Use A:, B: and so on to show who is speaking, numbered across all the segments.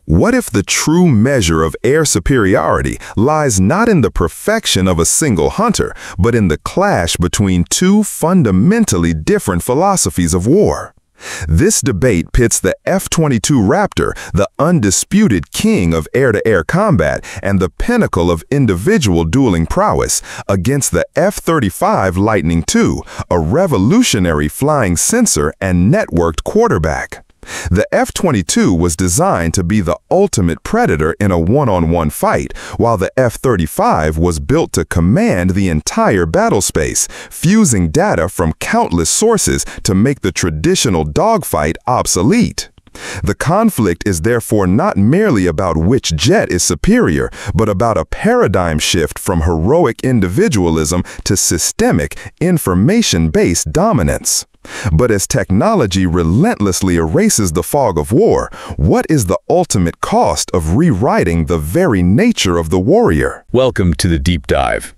A: What if the true measure of air superiority lies not in the perfection of a single hunter, but in the clash between two fundamentally different philosophies of war? This debate pits the F-22 Raptor, the undisputed king of air-to-air combat and the pinnacle of individual dueling prowess, against the F-35 Lightning II, a revolutionary flying sensor and networked quarterback. The F-22 was designed to be the ultimate predator in a one-on-one fight, while the F-35 was built to command the entire battle space, fusing data from countless sources to make the traditional dogfight obsolete. The conflict is therefore not merely about which jet is superior, but about a paradigm shift from heroic individualism to systemic, information-based dominance. But as technology relentlessly erases the fog of war, what is the ultimate cost of rewriting the very nature of the warrior?
B: Welcome to the Deep Dive.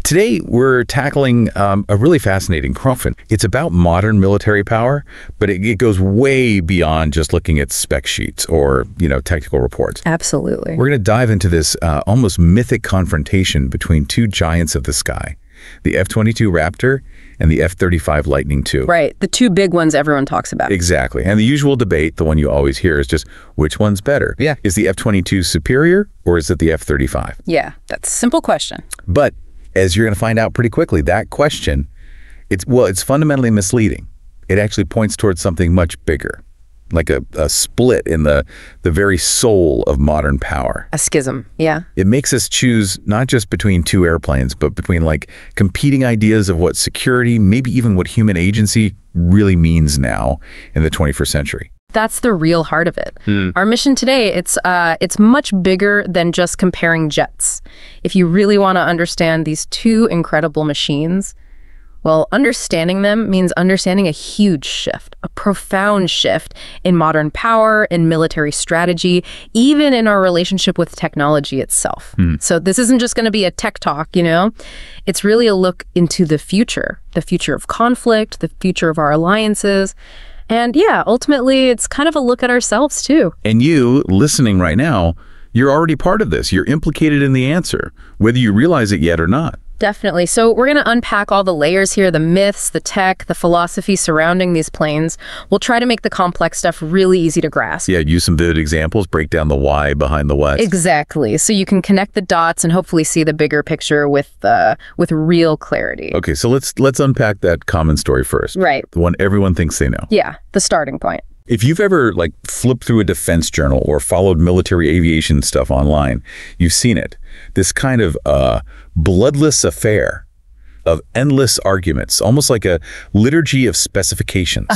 B: Today, we're tackling a really fascinating question. It's about modern military power, but it goes way beyond just looking at spec sheets or, technical reports.
C: Absolutely.
B: We're going to dive into this almost mythic confrontation between two giants of the sky, the F-22 Raptor and the F-35 Lightning II.
C: Right, the two big ones everyone talks about.
B: Exactly. And the usual debate, the one you always hear, is just which one's better?
C: Yeah.
B: Is the F-22 superior or is it the F-35?
C: Yeah, that's a simple question.
B: But as you're going to find out pretty quickly, that question, it's fundamentally misleading. It actually points towards something much bigger, like a split in the very soul of modern power.
C: A schism, yeah.
B: It makes us choose not just between two airplanes, but between competing ideas of what security, maybe even what human agency really means now in the 21st century.
C: That's the real heart of it. Our mission today, it's much bigger than just comparing jets. If you really want to understand these two incredible machines, well, understanding them means understanding a huge shift, a profound shift in modern power, in military strategy, even in our relationship with technology itself. So this isn't just going to be a tech talk, It's really a look into the future of conflict, the future of our alliances. And yeah, ultimately, it's kind of a look at ourselves, too.
B: And you, listening right now, you're already part of this. You're implicated in the answer, whether you realize it yet or not.
C: Definitely. So we're going to unpack all the layers here, the myths, the tech, the philosophy surrounding these planes. We'll try to make the complex stuff really easy to grasp.
B: Yeah, use some vivid examples, break down the why behind the what.
C: Exactly. So you can connect the dots and hopefully see the bigger picture with real clarity.
B: Okay, so let's unpack that common story first.
C: Right.
B: The one everyone thinks they know.
C: Yeah, the starting point.
B: If you've ever flipped through a defense journal or followed military aviation stuff online, you've seen it. This kind of bloodless affair of endless arguments, almost like a liturgy of specifications.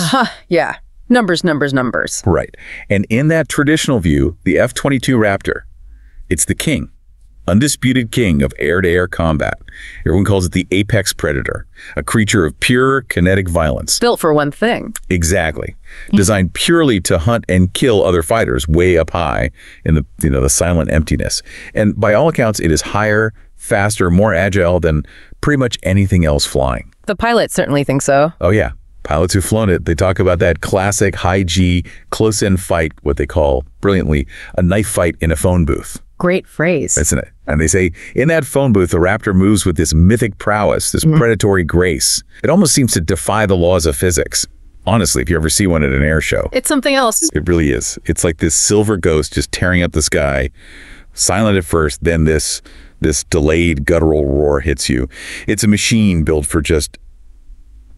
C: Yeah. Numbers, numbers, numbers.
B: Right. And in that traditional view, the F-22 Raptor, it's the king. Undisputed king of air-to-air combat. Everyone calls it the apex predator, a creature of pure kinetic violence.
C: Built for one thing.
B: Exactly. Designed purely to hunt and kill other fighters way up high in the silent emptiness. And by all accounts, it is higher, faster, more agile than pretty much anything else flying.
C: The pilots certainly think so.
B: Oh yeah. Pilots who've flown it, they talk about that classic high-G, close-in fight, what they call, brilliantly, a knife fight in a phone booth.
C: Great phrase.
B: Isn't it? And they say, in that phone booth, the Raptor moves with this mythic prowess, this predatory grace. It almost seems to defy the laws of physics. Honestly, if you ever see one at an air show.
C: It's something else.
B: It really is. It's like this silver ghost just tearing up the sky, silent at first, then this delayed guttural roar hits you. It's a machine built for just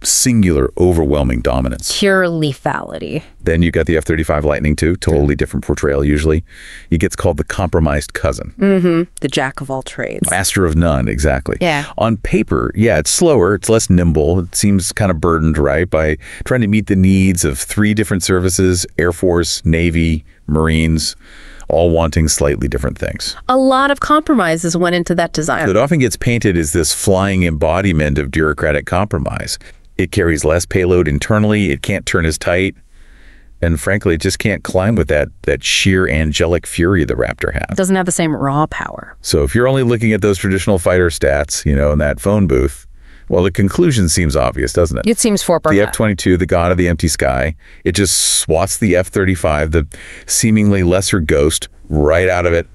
B: singular, overwhelming dominance.
C: Pure lethality.
B: Then you got the F-35 Lightning II, totally different portrayal usually. It gets called the compromised cousin.
C: The jack of all trades.
B: Master of none, exactly.
C: Yeah.
B: On paper, yeah, it's slower, it's less nimble, it seems kind of burdened, right, by trying to meet the needs of 3 different services, Air Force, Navy, Marines, all wanting slightly different things.
C: A lot of compromises went into that design.
B: It often gets painted as this flying embodiment of bureaucratic compromise. It carries less payload internally, it can't turn as tight, and frankly, it just can't climb with that sheer angelic fury the Raptor has.
C: It doesn't have the same raw power.
B: So if you're only looking at those traditional fighter stats, in that phone booth, Well, the conclusion seems obvious, doesn't it?
C: It seems foreproof.
B: The F-22, the god of the empty sky, it just swats the F-35, the seemingly lesser ghost, right out of it.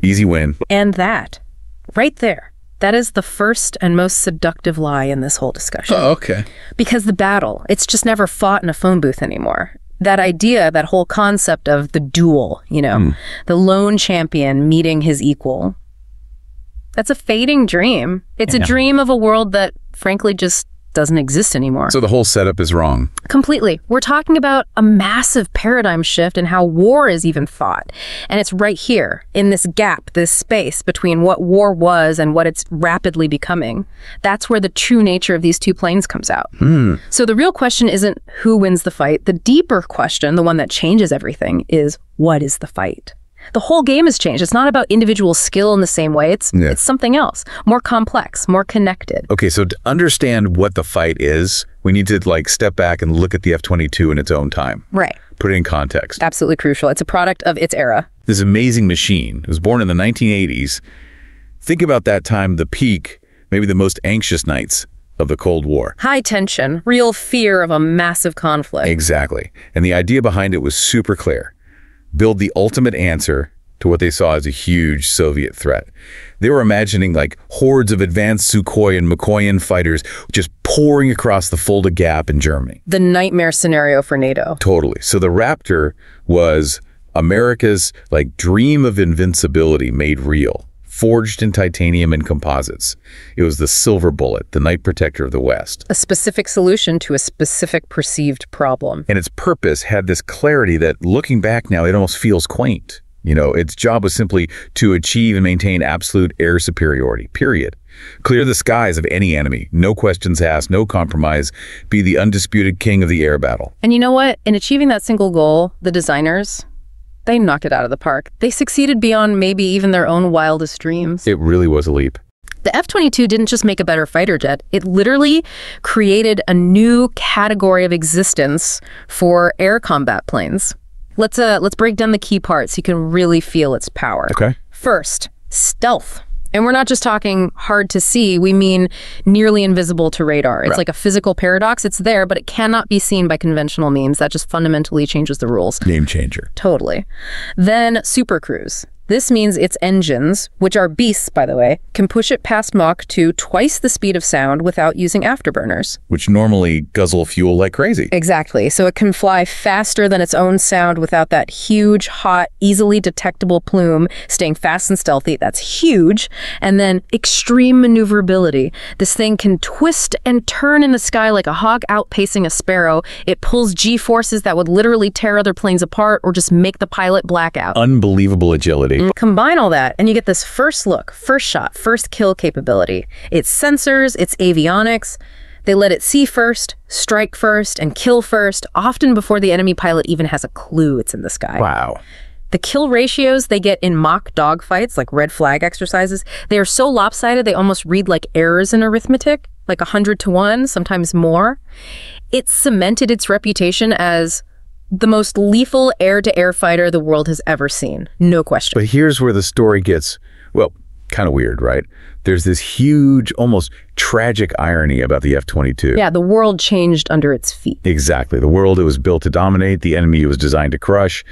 B: Easy win.
C: And that, right there, that is the first and most seductive lie in this whole discussion.
B: Oh, okay.
C: Because the battle, it's just never fought in a phone booth anymore. That idea, that whole concept of the duel, the lone champion meeting his equal, that's a fading dream. It's a dream of a world that, frankly, just doesn't exist anymore.
B: So the whole setup is wrong.
C: Completely. We're talking about a massive paradigm shift in how war is even fought. And it's right here, in this gap, this space between what war was and what it's rapidly becoming. That's where the true nature of these two planes comes out. So the real question isn't who wins the fight. The deeper question, the one that changes everything, is what is the fight? The whole game has changed. It's not about individual skill in the same way. It's something else, more complex, more connected.
B: Okay, so to understand what the fight is, we need to step back and look at the F-22 in its own time.
C: Right.
B: Put it in context.
C: Absolutely crucial. It's a product of its era.
B: This amazing machine, it was born in the 1980s. Think about that time, the peak, maybe the most anxious nights of the Cold War.
C: High tension, real fear of a massive conflict.
B: Exactly. And the idea behind it was super clear. Build the ultimate answer to what they saw as a huge Soviet threat. They were imagining hordes of advanced Sukhoi and Mikoyan fighters just pouring across the Fulda Gap in Germany.
C: The nightmare scenario for NATO.
B: Totally. So the Raptor was America's dream of invincibility made real, forged in titanium and composites. It was the silver bullet, the night protector of the West.
C: A specific solution to a specific perceived problem.
B: And its purpose had this clarity that, looking back now, it almost feels quaint. Its job was simply to achieve and maintain absolute air superiority, period. Clear the skies of any enemy, no questions asked, no compromise, be the undisputed king of the air battle.
C: And you know what? In achieving that single goal, the designers, they knocked it out of the park. They succeeded beyond maybe even their own wildest dreams.
B: It really was a leap.
C: The F-22 didn't just make a better fighter jet. It literally created a new category of existence for air combat planes. Let's break down the key parts so you can really feel its power.
B: Okay.
C: First, stealth. And we're not just talking hard to see, we mean nearly invisible to radar. It's like a physical paradox. It's there, but it cannot be seen by conventional means. That just fundamentally changes the rules.
B: Game changer.
C: Totally. Then supercruise. This means its engines, which are beasts, by the way, can push it past Mach 2 twice the speed of sound without using afterburners.
B: Which normally guzzle fuel like crazy.
C: Exactly. So it can fly faster than its own sound without that huge, hot, easily detectable plume, staying fast and stealthy. That's huge. And then extreme maneuverability. This thing can twist and turn in the sky like a hawk outpacing a sparrow. It pulls G-forces that would literally tear other planes apart or just make the pilot black out.
B: Unbelievable agility.
C: Combine all that, and you get this first look, first shot, first kill capability. Its sensors, its avionics, they let it see first, strike first, and kill first, often before the enemy pilot even has a clue it's in the sky.
B: Wow.
C: The kill ratios they get in mock dogfights, like red flag exercises, they are so lopsided they almost read like errors in arithmetic, like 100 to 1, sometimes more. It cemented its reputation as the most lethal air-to-air fighter the world has ever seen. No question.
B: But here's where the story gets, well, kind of weird, right? There's this huge, almost tragic irony about the F-22.
C: Yeah, the world changed under its feet.
B: Exactly. The world it was built to dominate, the enemy it was designed to crush,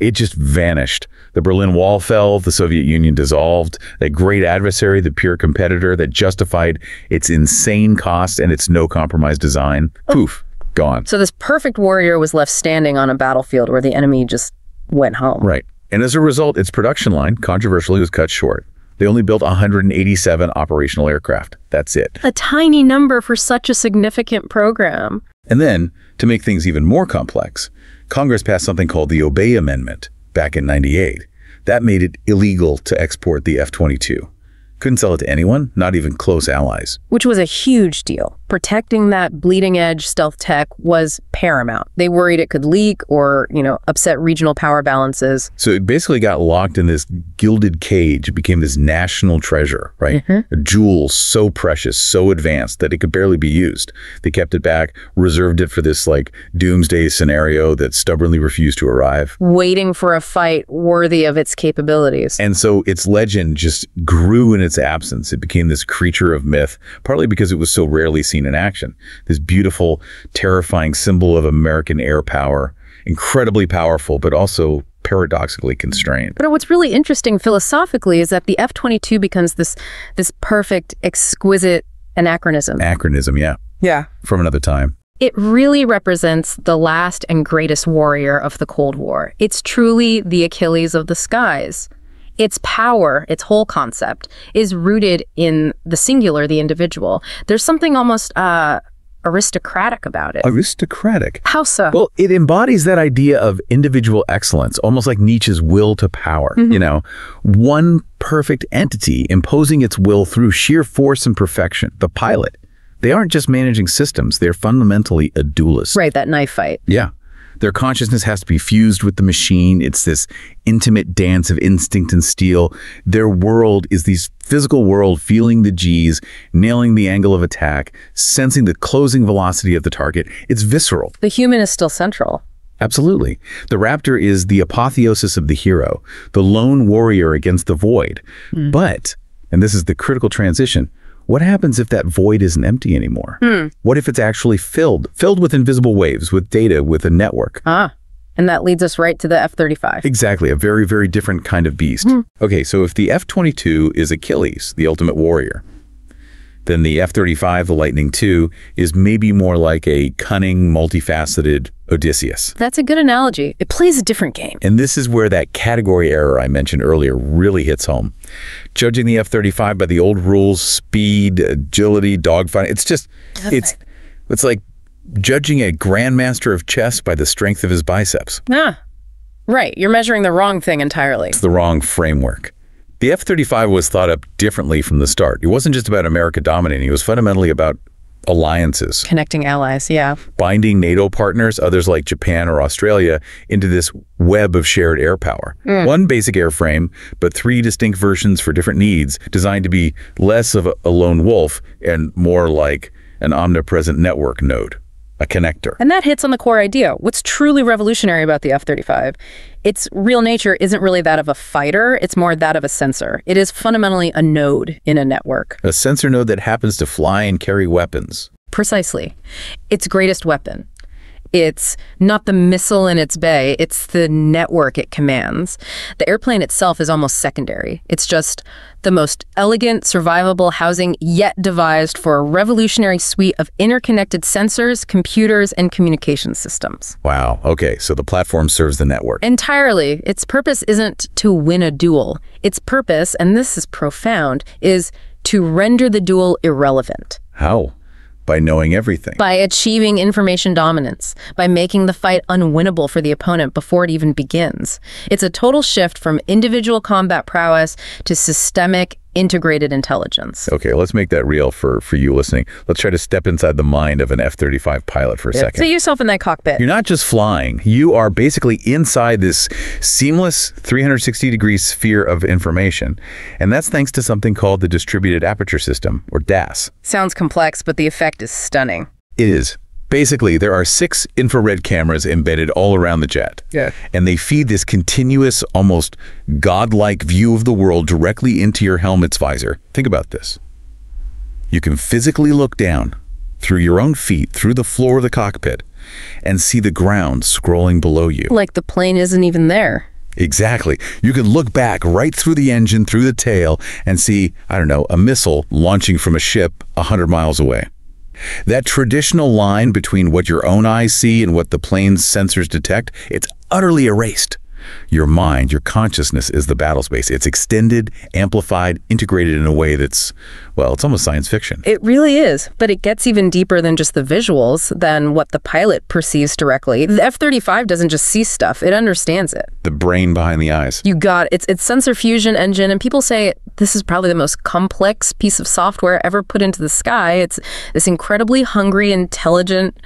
B: it just vanished. The Berlin Wall fell, the Soviet Union dissolved, that great adversary, the pure competitor that justified its insane cost and its no-compromise design, poof. Gone.
C: So this perfect warrior was left standing on a battlefield where the enemy just went home.
B: Right. And as a result, its production line, controversially, was cut short. They only built 187 operational aircraft. That's it.
C: A tiny number for such a significant program.
B: And then, to make things even more complex, Congress passed something called the Obey Amendment back in '98. That made it illegal to export the F-22. Couldn't sell it to anyone, not even close allies.
C: Which was a huge deal. protecting that bleeding edge stealth tech was paramount. They worried it could leak or, upset regional power balances.
B: So it basically got locked in this gilded cage. It became this national treasure, right? A jewel so precious, so advanced that it could barely be used. They kept it back, reserved it for this doomsday scenario that stubbornly refused to arrive.
C: Waiting for a fight worthy of its capabilities.
B: And so its legend just grew in its absence. It became this creature of myth, partly because it was so rarely seen in action. This beautiful, terrifying symbol of American air power, incredibly powerful, but also paradoxically constrained.
C: But what's really interesting philosophically is that the F-22 becomes this perfect, exquisite anachronism.
B: Anachronism, yeah.
C: Yeah.
B: From another time.
C: It really represents the last and greatest warrior of the Cold War. It's truly the Achilles of the skies. Its power, its whole concept, is rooted in the singular, the individual. There's something almost aristocratic about it.
B: Aristocratic?
C: How so?
B: Well, it embodies that idea of individual excellence, almost like Nietzsche's will to power. One perfect entity imposing its will through sheer force and perfection, the pilot. They aren't just managing systems, they're fundamentally a duelist.
C: Right, that knife fight.
B: Yeah. Their consciousness has to be fused with the machine. It's this intimate dance of instinct and steel. Their world is this physical world, feeling the G's, nailing the angle of attack, sensing the closing velocity of the target. It's visceral.
C: The human is still central.
B: Absolutely. The Raptor is the apotheosis of the hero, the lone warrior against the void. But, and this is the critical transition, what happens if that void isn't empty anymore? What if it's actually filled with invisible waves, with data, with a network?
C: And that leads us right to the F-35.
B: Exactly, a very, very different kind of beast. Okay, so if the F-22 is Achilles, the ultimate warrior, then the F-35, the Lightning II, is maybe more like a cunning, multifaceted Odysseus.
C: That's a good analogy. It plays a different game.
B: And this is where that category error I mentioned earlier really hits home. Judging the F-35 by the old rules, speed, agility, dogfighting, it's like judging a grandmaster of chess by the strength of his biceps.
C: Right. You're measuring the wrong thing entirely.
B: It's the wrong framework. The F-35 was thought up differently from the start. It wasn't just about America dominating. It was fundamentally about alliances.
C: Connecting allies, yeah.
B: Binding NATO partners, others like Japan or Australia, into this web of shared air power. One basic airframe, but three distinct versions for different needs, designed to be less of a lone wolf and more like an omnipresent network node, a connector.
C: And that hits on the core idea. What's truly revolutionary about the F-35? Its real nature isn't really that of a fighter, it's more that of a sensor. It is fundamentally a node in a network.
B: A sensor node that happens to fly and carry weapons.
C: Precisely. Its greatest weapon. It's not the missile in its bay, it's the network it commands. The airplane itself is almost secondary. It's just the most elegant, survivable housing yet devised for a revolutionary suite of interconnected sensors, computers, and communication systems.
B: Wow, okay, so the platform serves the network.
C: Entirely. Its purpose isn't to win a duel. Its purpose, and this is profound, is to render the duel irrelevant.
B: How? By knowing everything.
C: By achieving information dominance, by making the fight unwinnable for the opponent before it even begins. It's a total shift from individual combat prowess to systemic, integrated intelligence.
B: Okay, let's make that real for you listening. Let's try to step inside the mind of an F-35 pilot for a second.
C: See yourself in that cockpit.
B: You're not just flying. You are basically inside this seamless 360-degree sphere of information. And that's thanks to something called the Distributed Aperture System, or DAS.
C: Sounds complex, but the effect is stunning.
B: It is. Basically, there are 6 infrared cameras embedded all around the jet.
C: Yeah.
B: And they feed this continuous, almost godlike view of the world directly into your helmet's visor. Think about this. You can physically look down through your own feet, through the floor of the cockpit, and see the ground scrolling below you.
C: Like the plane isn't even there.
B: Exactly. You can look back right through the engine, through the tail, and see, I don't know, a missile launching from a ship 100 miles away. That traditional line between what your own eyes see and what the plane's sensors detect, it's utterly erased. Your mind, your consciousness is the battle space. It's extended, amplified, integrated in a way that's, well, it's almost science fiction.
C: It really is, but it gets even deeper than just the visuals, than what the pilot perceives directly. The F-35 doesn't just see stuff, it understands it.
B: The brain behind the eyes.
C: You got it. It's sensor fusion engine, and people say this is probably the most complex piece of software ever put into the sky. It's this incredibly hungry, intelligent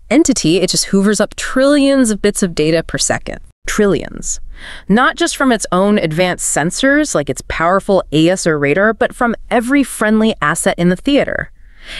C: entity. It just hoovers up trillions of bits of data per second. Trillions. Not just from its own advanced sensors, like its powerful AS or radar, but from every friendly asset in the theater.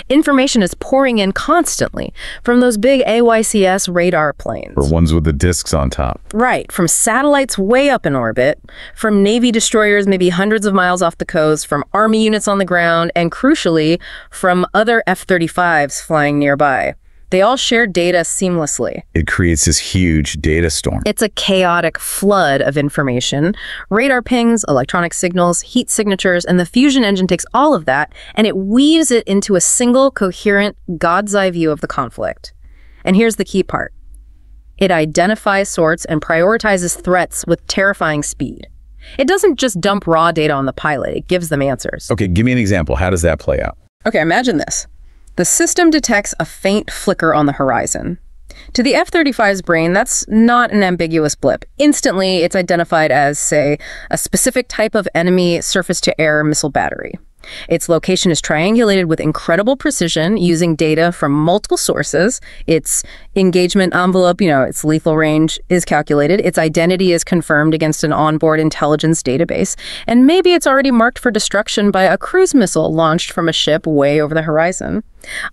C: Information is pouring in constantly from those big AYCS radar planes.
B: Or ones with the discs on top.
C: Right, from satellites way up in orbit, from Navy destroyers maybe hundreds of miles off the coast, from Army units on the ground, and crucially, from other F-35s flying nearby. They all share data seamlessly.
B: It creates this huge data storm.
C: It's a chaotic flood of information. Radar pings, electronic signals, heat signatures, and the fusion engine takes all of that and it weaves it into a single, coherent, God's eye view of the conflict. And here's the key part. It identifies, sorts, and prioritizes threats with terrifying speed. It doesn't just dump raw data on the pilot, it gives them answers.
B: Okay, give me an example. How does that play out?
C: Okay, imagine this. The system detects a faint flicker on the horizon. To the F-35's brain, that's not an ambiguous blip. Instantly, it's identified as, say, a specific type of enemy surface-to-air missile battery. Its location is triangulated with incredible precision using data from multiple sources. Its engagement envelope, its lethal range is calculated. Its identity is confirmed against an onboard intelligence database. And maybe it's already marked for destruction by a cruise missile launched from a ship way over the horizon.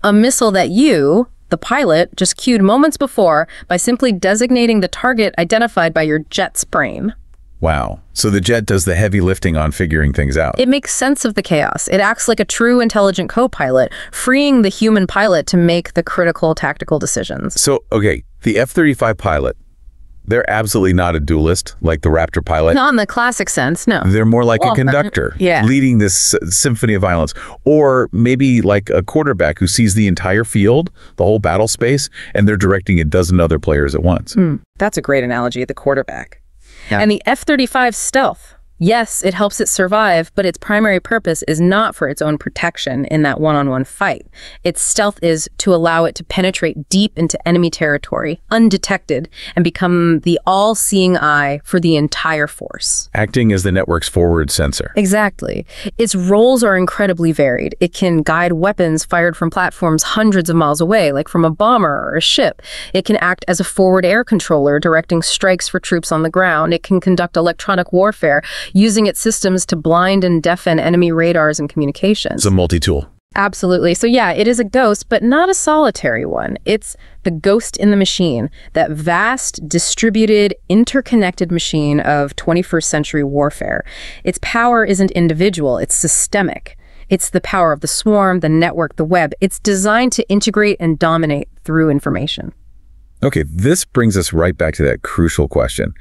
C: A missile that you, the pilot, just cued moments before by simply designating the target identified by your jet's brain.
B: Wow. So the jet does the heavy lifting on figuring things out.
C: It makes sense of the chaos. It acts like a true intelligent co-pilot, freeing the human pilot to make the critical tactical decisions.
B: So, okay, the F-35 pilot, they're absolutely not a duelist like the Raptor pilot.
C: Not in the classic sense, no.
B: They're more like a conductor, leading this symphony of violence. Or maybe like a quarterback who sees the entire field, the whole battle space, and they're directing a dozen other players at once.
C: That's a great analogy, the quarterback. Yeah. And the F-35's stealth. Yes, it helps it survive, but its primary purpose is not for its own protection in that one-on-one fight. Its stealth is to allow it to penetrate deep into enemy territory, undetected, and become the all-seeing eye for the entire force.
B: Acting as the network's forward sensor.
C: Exactly. Its roles are incredibly varied. It can guide weapons fired from platforms hundreds of miles away, like from a bomber or a ship. It can act as a forward air controller, directing strikes for troops on the ground. It can conduct electronic warfare, using its systems to blind and deafen enemy radars and communications.
B: It's a multi-tool.
C: Absolutely. So yeah, it is a ghost, but not a solitary one. It's the ghost in the machine, that vast, distributed, interconnected machine of 21st century warfare. Its power isn't individual, it's systemic. It's the power of the swarm, the network, the web. It's designed to integrate and dominate through information.
B: Okay, this brings us right back to that crucial question.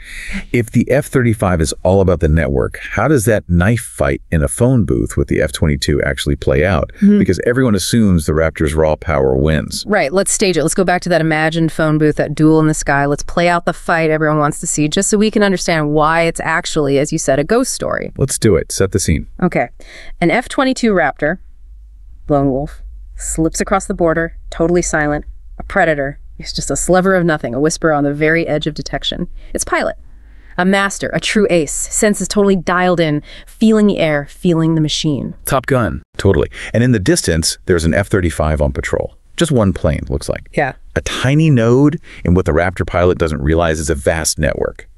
B: If the F-35 is all about the network, how does that knife fight in a phone booth with the F-22 actually play out? Because everyone assumes the Raptor's raw power wins.
C: Right, let's stage it. Let's go back to that imagined phone booth, that duel in the sky. Let's play out the fight everyone wants to see, just so we can understand why it's actually, as you said, a ghost story.
B: Let's do it. Set the scene.
C: Okay. An F-22 Raptor, lone wolf, slips across the border, totally silent, a predator. It's just a sliver of nothing, a whisper on the very edge of detection. Its pilot, a master, a true ace, senses totally dialed in, feeling the air, feeling the machine.
B: Top Gun. Totally. And in the distance, there's an F-35 on patrol. Just one plane, looks like.
C: Yeah.
B: A tiny node in what the Raptor pilot doesn't realize is a vast network.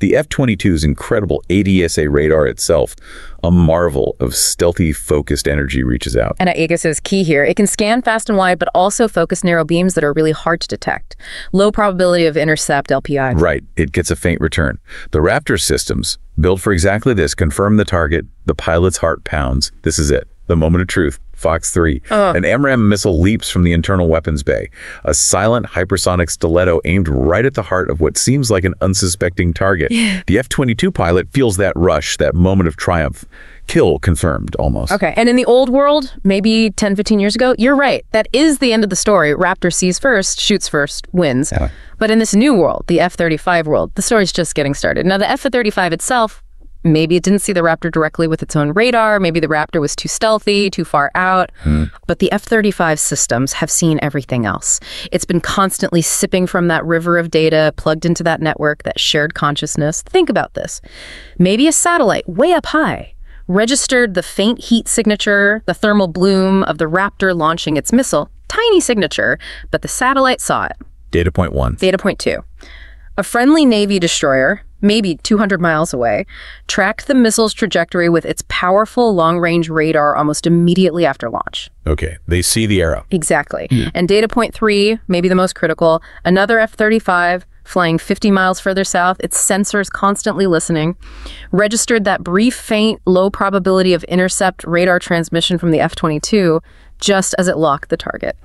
B: The F-22's incredible ADSA radar itself, a marvel of stealthy, focused energy, reaches out.
C: And AGUS is key here. It can scan fast and wide, but also focus narrow beams that are really hard to detect. Low probability of intercept LPI.
B: Right. It gets a faint return. The Raptor systems, built for exactly this, confirm the target. The pilot's heart pounds. This is it. The moment of truth. Fox 3. An MRAM missile leaps from the internal weapons bay. A silent hypersonic stiletto aimed right at the heart of what seems like an unsuspecting target. The F-22 pilot feels that rush, that moment of triumph. Kill confirmed, almost.
C: Okay, and in the old world, maybe 10, 15 years ago, you're right. That is the end of the story. Raptor sees first, shoots first, wins.
B: Yeah.
C: But in this new world, the F-35 world, the story's just getting started. Now, the F-35 itself, maybe it didn't see the Raptor directly with its own radar. Maybe the Raptor was too stealthy, too far out. But the F-35 systems have seen everything else. It's been constantly sipping from that river of data, plugged into that network, that shared consciousness. Think about this. Maybe a satellite way up high registered the faint heat signature, the thermal bloom of the Raptor launching its missile. Tiny signature, but the satellite saw it.
B: Data point 1.
C: Data point 2. A friendly Navy destroyer, maybe 200 miles away, tracked the missile's trajectory with its powerful long-range radar almost immediately after launch.
B: Okay, they see the arrow.
C: Exactly. And data point 3, maybe the most critical, another F-35 flying 50 miles further south, its sensors constantly listening, registered that brief, faint, low probability of intercept radar transmission from the F-22 just as it locked the target.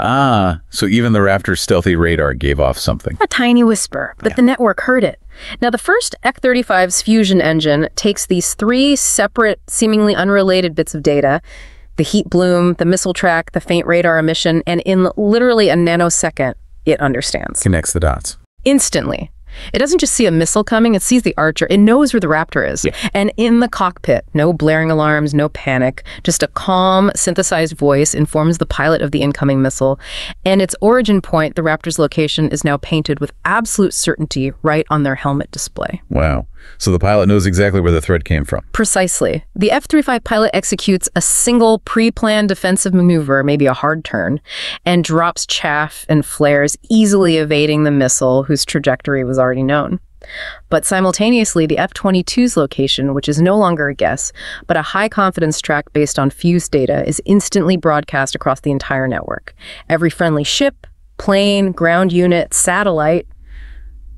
B: So even the Raptor's stealthy radar gave off something.
C: A tiny whisper, but the network heard it. Now, the first F-35's fusion engine takes these 3 separate, seemingly unrelated bits of data, the heat bloom, the missile track, the faint radar emission, and in literally a nanosecond, it understands.
B: Connects the dots.
C: Instantly. It doesn't just see a missile coming, it sees the Archer. It knows where the Raptor is. And in the cockpit, no blaring alarms, no panic, just a calm, synthesized voice informs the pilot of the incoming missile. And its origin point, the Raptor's location, is now painted with absolute certainty right on their helmet display.
B: Wow. So the pilot knows exactly where the threat came from.
C: Precisely. The F-35 pilot executes a single pre-planned defensive maneuver, maybe a hard turn, and drops chaff and flares, easily evading the missile whose trajectory was already known. But simultaneously, the F-22's location, which is no longer a guess, but a high-confidence track based on fused data, is instantly broadcast across the entire network. Every friendly ship, plane, ground unit, satellite,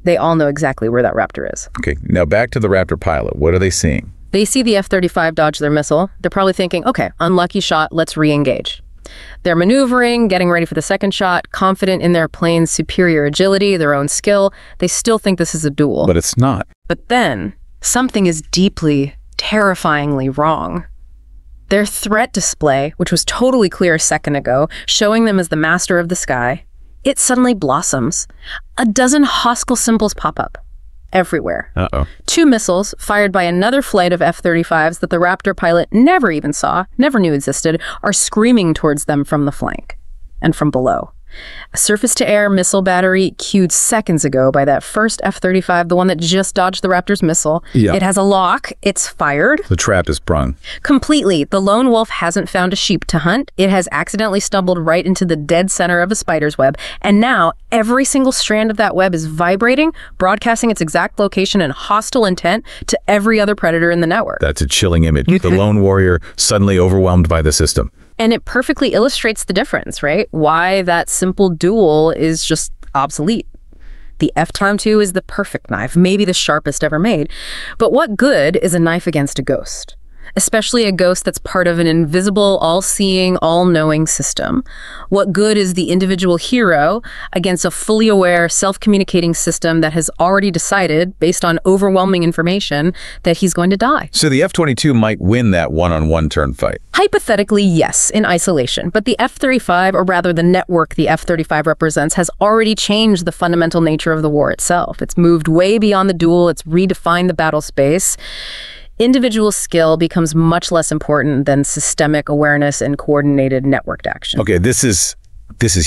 C: they all know exactly where that Raptor is.
B: Okay, now back to the Raptor pilot. What are they seeing?
C: They see the F-35 dodge their missile. They're probably thinking, okay, unlucky shot, let's re-engage. They're maneuvering, getting ready for the second shot, confident in their plane's superior agility, their own skill. They still think this is a duel.
B: But it's not.
C: But then, something is deeply, terrifyingly wrong. Their threat display, which was totally clear a second ago, showing them as the master of the sky, it suddenly blossoms. A dozen hostile symbols pop up everywhere. 2 missiles fired by another flight of F-35s that the Raptor pilot never even saw, never knew existed, are screaming towards them from the flank and from below. A surface-to-air missile battery cued seconds ago by that first F-35, the one that just dodged the Raptor's missile.
B: Yeah.
C: It has a lock. It's fired.
B: The trap is sprung.
C: Completely. The lone wolf hasn't found a sheep to hunt. It has accidentally stumbled right into the dead center of a spider's web. And now every single strand of that web is vibrating, broadcasting its exact location and hostile intent to every other predator in the network.
B: That's a chilling image. The lone warrior suddenly overwhelmed by the system.
C: And it perfectly illustrates the difference, right? Why that simple duel is just obsolete. The F-22 is the perfect knife, maybe the sharpest ever made. But what good is a knife against a ghost? Especially a ghost that's part of an invisible, all-seeing, all-knowing system. What good is the individual hero against a fully aware, self-communicating system that has already decided, based on overwhelming information, that he's going to die?
B: So the F-22 might win that one-on-one turn fight.
C: Hypothetically, yes, in isolation. But the F-35, or rather the network the F-35 represents, has already changed the fundamental nature of the war itself. It's moved way beyond the duel. It's redefined the battle space. Individual skill becomes much less important than systemic awareness and coordinated networked action.
B: Okay, this is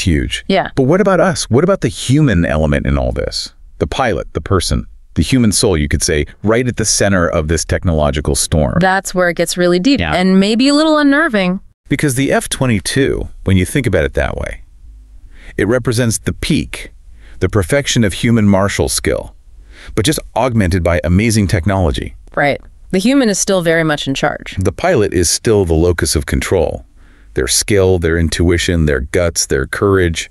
B: huge.
C: Yeah.
B: But what about us? What about the human element in all this? The pilot, the person, the human soul, you could say, right at the center of this technological storm.
C: That's where it gets really deep and maybe a little unnerving.
B: Because the F-22, when you think about it that way, it represents the peak, the perfection of human martial skill, but just augmented by amazing technology.
C: Right. The human is still very much in charge.
B: The pilot is still the locus of control. Their skill, their intuition, their guts, their courage,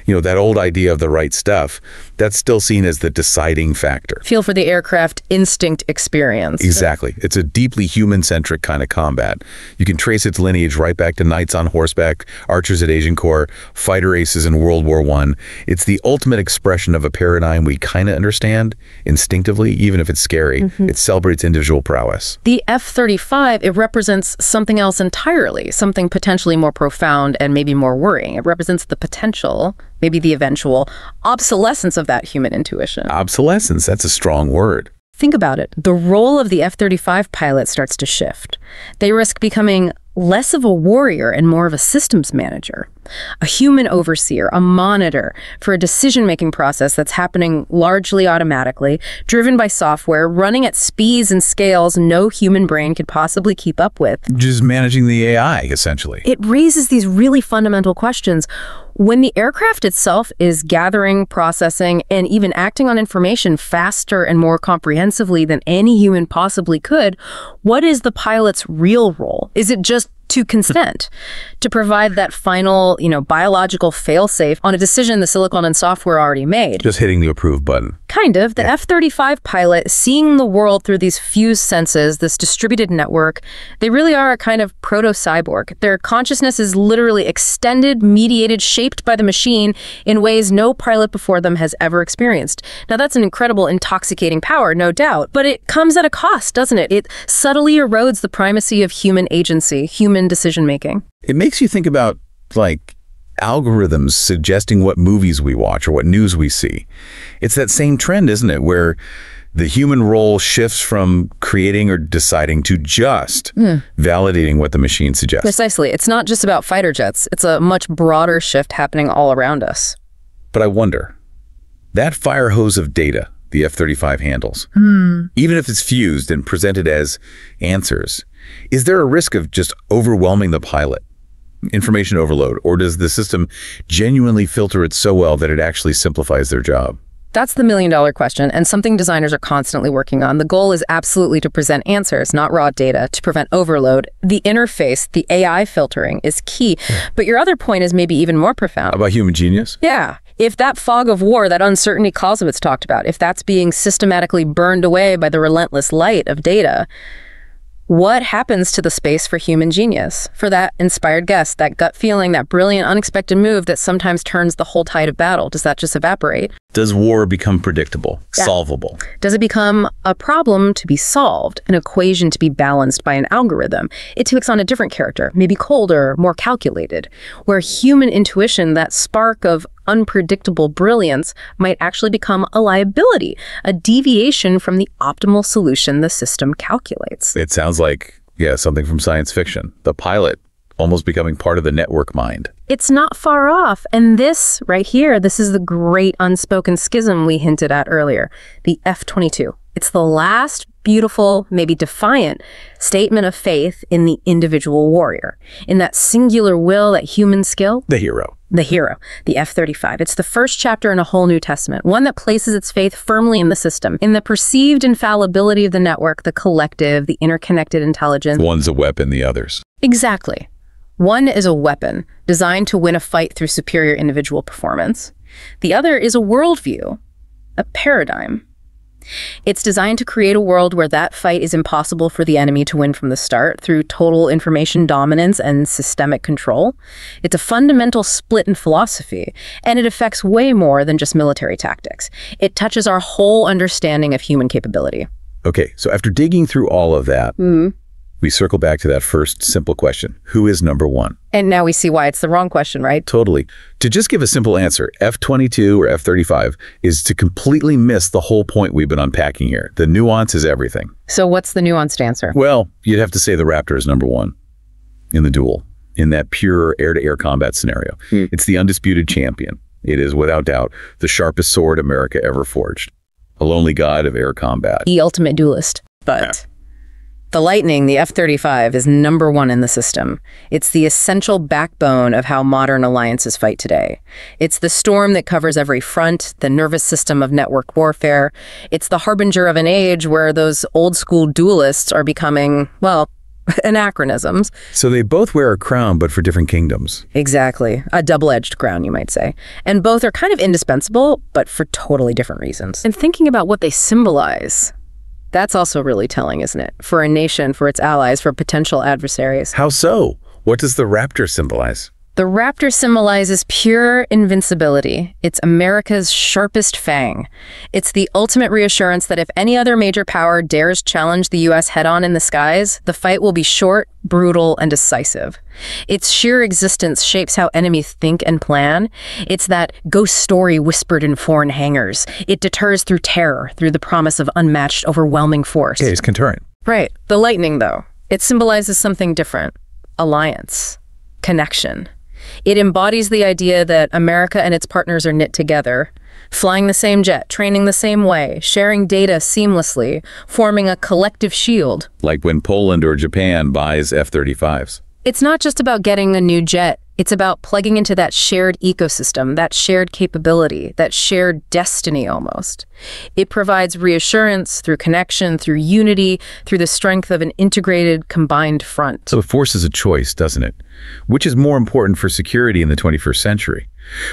B: that old idea of the right stuff. That's still seen as the deciding factor.
C: Feel for the aircraft instinct experience.
B: Exactly. It's a deeply human-centric kind of combat. You can trace its lineage right back to knights on horseback, archers at Agincourt, fighter aces in World War I. It's the ultimate expression of a paradigm we kind of understand instinctively, even if it's scary. It celebrates individual prowess.
C: The F-35, it represents something else entirely, something potentially more profound and maybe more worrying. It represents the potential, maybe the eventual, obsolescence of that human intuition.
B: Obsolescence, that's a strong word.
C: Think about it. The role of the F-35 pilot starts to shift. They risk becoming less of a warrior and more of a systems manager, a human overseer, a monitor for a decision-making process that's happening largely automatically, driven by software, running at speeds and scales no human brain could possibly keep up with.
B: Just managing the AI, essentially.
C: It raises these really fundamental questions. When the aircraft itself is gathering, processing, and even acting on information faster and more comprehensively than any human possibly could, what is the pilot's real role? Is it just to consent, to provide that final, biological fail-safe on a decision the silicon and software already made?
B: Just hitting the approve button.
C: Kind of. The F-35 pilot, seeing the world through these fused senses, this distributed network, they really are a kind of proto-cyborg. Their consciousness is literally extended, mediated, shaped by the machine in ways no pilot before them has ever experienced. Now, that's an incredible, intoxicating power, no doubt, but it comes at a cost, doesn't it? It subtly erodes the primacy of human agency, human decision-making.
B: It makes you think about, algorithms suggesting what movies we watch or what news we see. It's that same trend, isn't it, where the human role shifts from creating or deciding to just validating what the machine suggests.
C: Precisely. It's not just about fighter jets. It's a much broader shift happening all around us.
B: But I wonder, that fire hose of data the F-35 handles, even if it's fused and presented as answers, is there a risk of just overwhelming the pilot? Information overload, or does the system genuinely filter it so well that it actually simplifies their job?
C: That's the million-dollar question, and something designers are constantly working on. The goal is absolutely to present answers, not raw data, to prevent overload. The interface, the AI filtering, is key. But your other point is maybe even more profound.
B: About human genius?
C: Yeah. If that fog of war, that uncertainty Clausewitz talked about, if that's being systematically burned away by the relentless light of data, what happens to the space for human genius, for that inspired guess, that gut feeling, that brilliant, unexpected move that sometimes turns the whole tide of battle? Does that just evaporate?
B: Does war become predictable, solvable?
C: Does it become a problem to be solved, an equation to be balanced by an algorithm? It takes on a different character, maybe colder, more calculated, where human intuition, that spark of unpredictable brilliance, might actually become a liability, a deviation from the optimal solution the system calculates.
B: It sounds like, something from science fiction. The pilot almost becoming part of the network mind.
C: It's not far off. And this right here, this is the great unspoken schism we hinted at earlier, the F-22. It's the last beautiful, maybe defiant statement of faith in the individual warrior, in that singular will, that human skill.
B: The hero.
C: The hero, the F-35. It's the first chapter in a whole New Testament, one that places its faith firmly in the system, in the perceived infallibility of the network, the collective, the interconnected intelligence.
B: One's a weapon, the other's.
C: Exactly. One is a weapon designed to win a fight through superior individual performance. The other is a worldview, a paradigm. It's designed to create a world where that fight is impossible for the enemy to win from the start through total information dominance and systemic control. It's a fundamental split in philosophy, and it affects way more than just military tactics. It touches our whole understanding of human capability.
B: Okay, so after digging through all of that, we circle back to that first simple question. Who is number one?
C: And now we see why it's the wrong question, right?
B: Totally. To just give a simple answer, F-22 or F-35 is to completely miss the whole point we've been unpacking here. The nuance is everything.
C: So what's the nuanced answer?
B: Well, you'd have to say the Raptor is number one in the duel, in that pure air-to-air combat scenario. It's the undisputed champion. It is, without doubt, the sharpest sword America ever forged. A lonely god of air combat.
C: The ultimate duelist. But the Lightning, the F-35, is number one in the system. It's the essential backbone of how modern alliances fight today. It's the storm that covers every front, the nervous system of network warfare. It's the harbinger of an age where those old-school duelists are becoming, well, anachronisms.
B: So they both wear a crown, but for different kingdoms.
C: Exactly. A double-edged crown, you might say. And both are kind of indispensable, but for totally different reasons. And thinking about what they symbolize, that's also really telling, isn't it? For a nation, for its allies, for potential adversaries.
B: How so? What does the raptor symbolize?
C: The raptor symbolizes pure invincibility. It's America's sharpest fang. It's the ultimate reassurance that if any other major power dares challenge the U.S. head-on in the skies, the fight will be short, brutal, and decisive. Its sheer existence shapes how enemies think and plan. It's that ghost story whispered in foreign hangars. It deters through terror, through the promise of unmatched, overwhelming force.
B: Okay, it's concurrent.
C: Right. The lightning, though, it symbolizes something different. Alliance. Connection. It embodies the idea that America and its partners are knit together, flying the same jet, training the same way, sharing data seamlessly, forming a collective shield.
B: Like when Poland or Japan buys F-35s.
C: It's not just about getting a new jet. It's about plugging into that shared ecosystem, that shared capability, that shared destiny almost. It provides reassurance through connection, through unity, through the strength of an integrated, combined front.
B: So it forces a choice, doesn't it? Which is more important for security in the 21st century?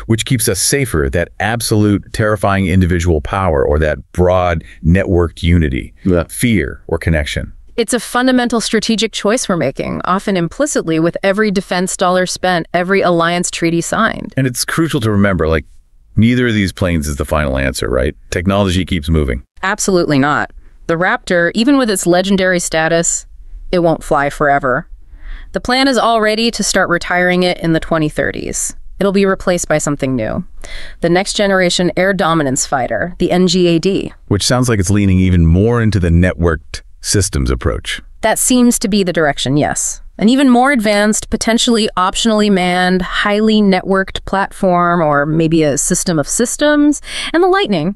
B: Which keeps us safer, that absolute, terrifying individual power or that broad, networked unity, fear or connection?
C: It's a fundamental strategic choice we're making, often implicitly with every defense dollar spent, every alliance treaty signed.
B: And it's crucial to remember, like, neither of these planes is the final answer, right? Technology keeps moving.
C: Absolutely not. The Raptor, even with its legendary status, it won't fly forever. The plan is already to start retiring it in the 2030s. It'll be replaced by something new. The next generation air dominance fighter, the NGAD.
B: Which sounds like it's leaning even more into the networked systems approach.
C: That seems to be the direction, yes. An even more advanced, potentially optionally manned, highly networked platform, or maybe a system of systems. And the Lightning,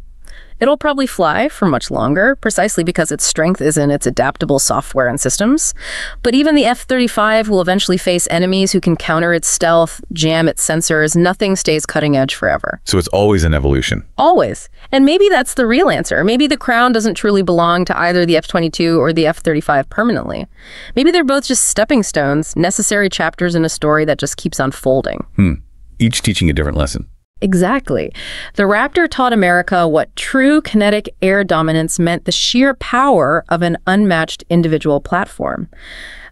C: it'll probably fly for much longer, precisely because its strength is in its adaptable software and systems. But even the F-35 will eventually face enemies who can counter its stealth, jam its sensors. Nothing stays cutting edge forever.
B: So it's always an evolution.
C: Always. And maybe that's the real answer. Maybe the crown doesn't truly belong to either the F-22 or the F-35 permanently. Maybe they're both just stepping stones, necessary chapters in a story that just keeps unfolding.
B: Each teaching a different lesson.
C: Exactly. The Raptor taught America what true kinetic air dominance meant, the sheer power of an unmatched individual platform.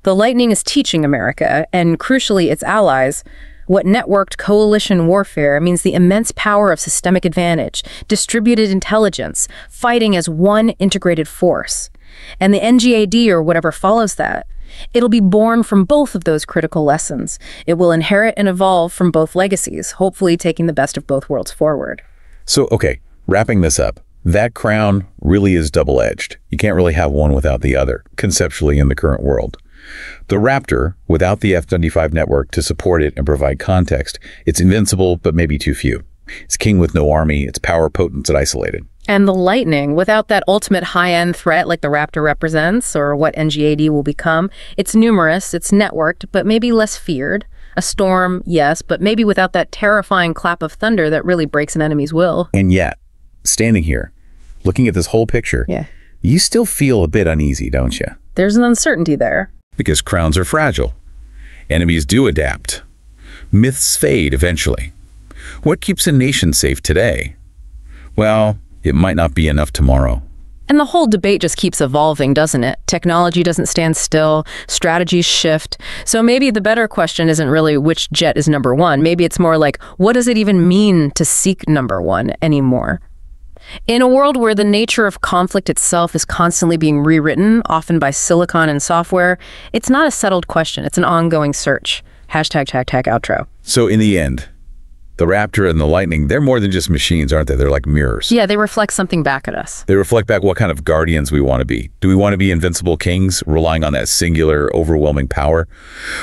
C: The Lightning is teaching America, and crucially its allies, what networked coalition warfare means, the immense power of systemic advantage, distributed intelligence, fighting as one integrated force. And the NGAD, or whatever follows that, it'll be born from both of those critical lessons. It will inherit and evolve from both legacies, hopefully taking the best of both worlds forward.
B: So, okay, wrapping this up, that crown really is double-edged. You can't really have one without the other, conceptually in the current world. The Raptor, without the F-35 network to support it and provide context, it's invincible, but maybe too few. It's king with no army, it's power potent and isolated.
C: And the Lightning, without that ultimate high-end threat like the Raptor represents, or what NGAD will become, it's numerous, it's networked, but maybe less feared. A storm, yes, but maybe without that terrifying clap of thunder that really breaks an enemy's will.
B: And yet, standing here, looking at this whole picture, you still feel a bit uneasy, don't you?
C: There's an uncertainty there.
B: Because crowns are fragile. Enemies do adapt. Myths fade eventually. What keeps a nation safe today? Well, it might not be enough tomorrow.
C: And the whole debate just keeps evolving, doesn't it? Technology doesn't stand still, strategies shift. So maybe the better question isn't really which jet is number one. Maybe it's more like, what does it even mean to seek number one anymore? In a world where the nature of conflict itself is constantly being rewritten, often by silicon and software, it's not a settled question. It's an ongoing search. #outro.
B: So in the end, the Raptor and the Lightning, they're more than just machines, aren't they? They're like mirrors.
C: Yeah, they reflect something back at us.
B: They reflect back what kind of guardians we want to be. Do we want to be invincible kings, relying on that singular, overwhelming power?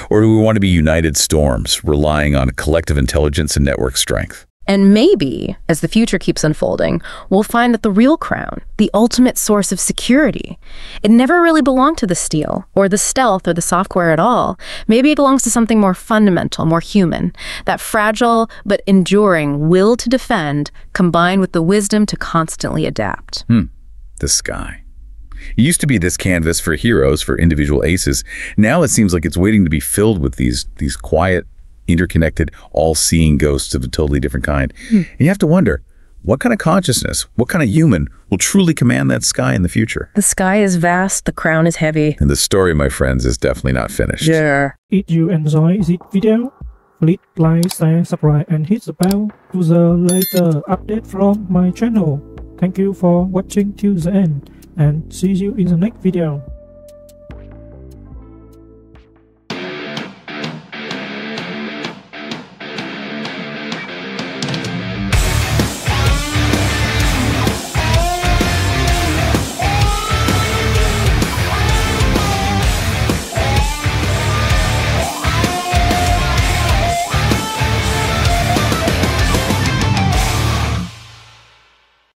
B: Or do we want to be united storms, relying on collective intelligence and network strength?
C: And maybe, as the future keeps unfolding, we'll find that the real crown, the ultimate source of security, it never really belonged to the steel, or the stealth, or the software at all. Maybe it belongs to something more fundamental, more human. That fragile but enduring will to defend, combined with the wisdom to constantly adapt.
B: The sky. It used to be this canvas for heroes, for individual aces. Now it seems like it's waiting to be filled with these quiet, interconnected, all-seeing ghosts of a totally different kind. And you have to wonder, what kind of consciousness, what kind of human will truly command that sky in the future?
C: The sky is vast, the crown is heavy.
B: And the story, my friends, is definitely not finished.
C: Yeah.
D: If you enjoy this video, please like, share, subscribe, and hit the bell to the later update from my channel. Thank you for watching till the end, and see you in the next video.